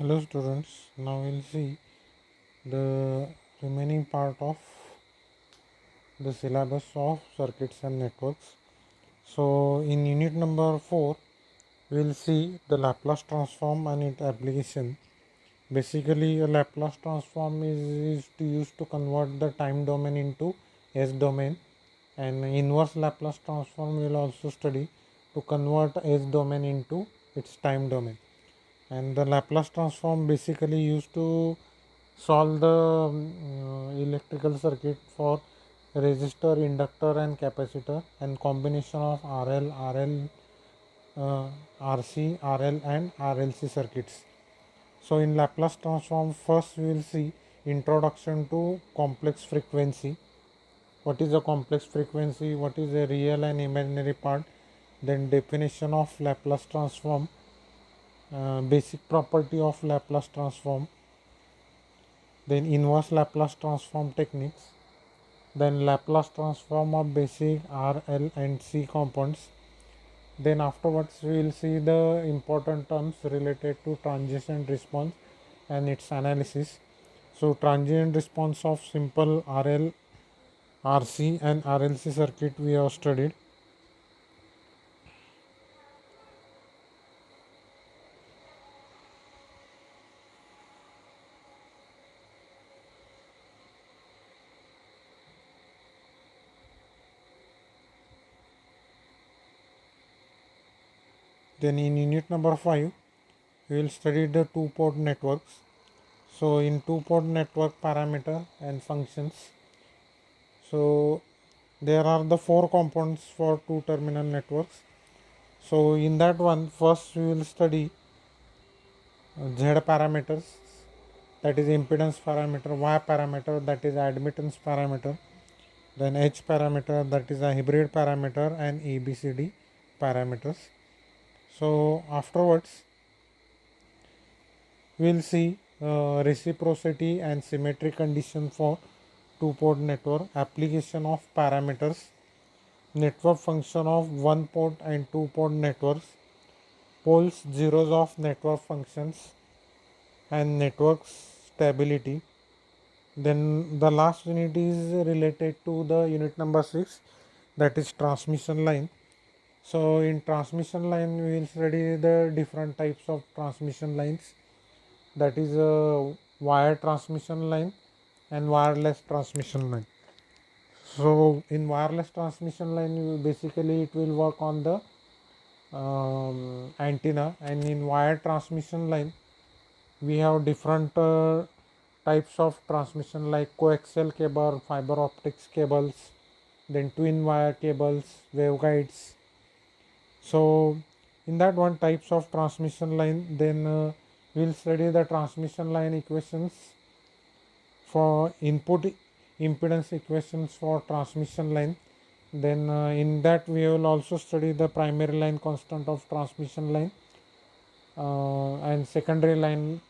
Hello students, now we'll see the remaining part of the syllabus of circuits and networks. So in unit number 4 we'll see the Laplace transform and its application. Basically a Laplace transform is used to convert the time domain into S domain, and inverse Laplace transform we'll also study to convert S domain into its time domain. And the Laplace transform basically used to solve the electrical circuit for resistor, inductor and capacitor, and combination of RC, RL and RLC circuits. So in Laplace transform, first we will see introduction to complex frequency. What is a complex frequency? What is a real and imaginary part? Then definition of Laplace transform, basic property of Laplace transform, then inverse Laplace transform techniques, then Laplace transform of basic R, L and C compounds. Then afterwards we will see the important terms related to transient response and its analysis. So transient response of simple RL, RC and RLC circuit we have studied. Then in unit number 5 we will study the two-port networks. So in two-port network parameter and functions. So there are the 4 components for two terminal networks. So in that one, first we will study Z parameters, that is impedance parameter, Y parameter, that is admittance parameter, then H parameter, that is a hybrid parameter, and ABCD parameters. So afterwards we will see reciprocity and symmetry condition for two-port network, application of parameters, network function of one port and two port networks, poles zeros of network functions, and network stability. Then the last unit is related to the unit number 6, that is transmission line. So in transmission line we will study the different types of transmission lines, that is a wire transmission line and wireless transmission line. So in wireless transmission line basically it will work on the antenna, and in wire transmission line we have different types of transmission like coaxial cable, fiber optics cables, then twin wire cables, waveguides. So in that one types of transmission line, then we'll study the transmission line equations for input impedance equations for transmission line. Then in that we will also study the primary line constant of transmission line and secondary line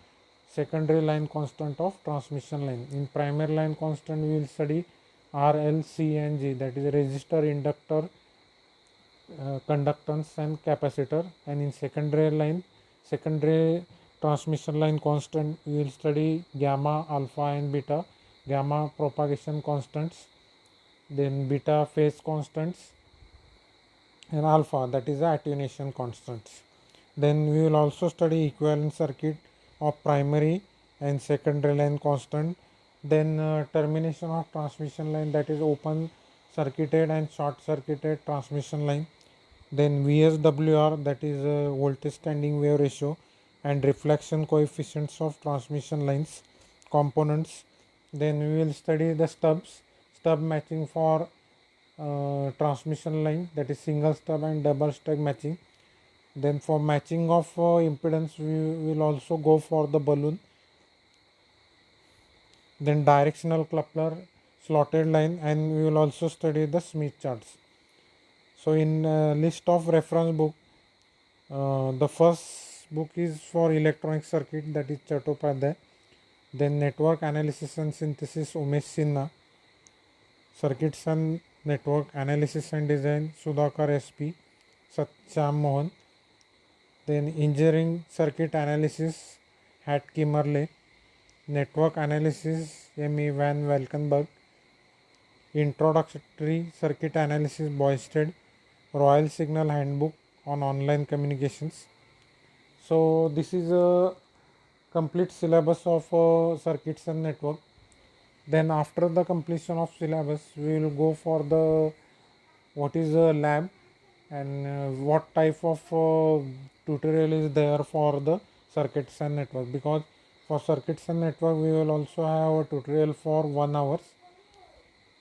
constant of transmission line. In primary line constant we will study R, L, C and G, that is resistor, inductor, conductance and capacitor. And in secondary transmission line constant we will study gamma, alpha and beta, gamma propagation constants, then beta phase constants, and alpha, that is the attenuation constants. Then we will also study equivalent circuit of primary and secondary line constant. Then termination of transmission line, that is open circuited and short circuited transmission line. Then VSWR, that is voltage standing wave ratio and reflection coefficients of transmission lines components. Then we will study the stub matching for transmission line, that is single stub and double stub matching. Then for matching of impedance we will also go for the balloon. Then directional coupler, slotted line, and we will also study the Smith charts. So in list of reference book, the first book is for electronic circuit, that is Chattopadhyay. Then network analysis and synthesis, Umesh Sinha. Circuits and network analysis and design, Sudhakar SP, Satyam Mohan. Then engineering circuit analysis, Hat-Kimmerle, Network Analysis M.E. van Valkenburg, Introductory Circuit Analysis Boisted, Royal Signal Handbook on Online Communications. So this is a complete syllabus of circuits and network. Then after the completion of syllabus, we will go for the what is a lab and what type of tutorial is there for the circuits and network, because for circuits and network we will also have a tutorial for 1 hour.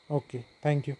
Okay, thank you.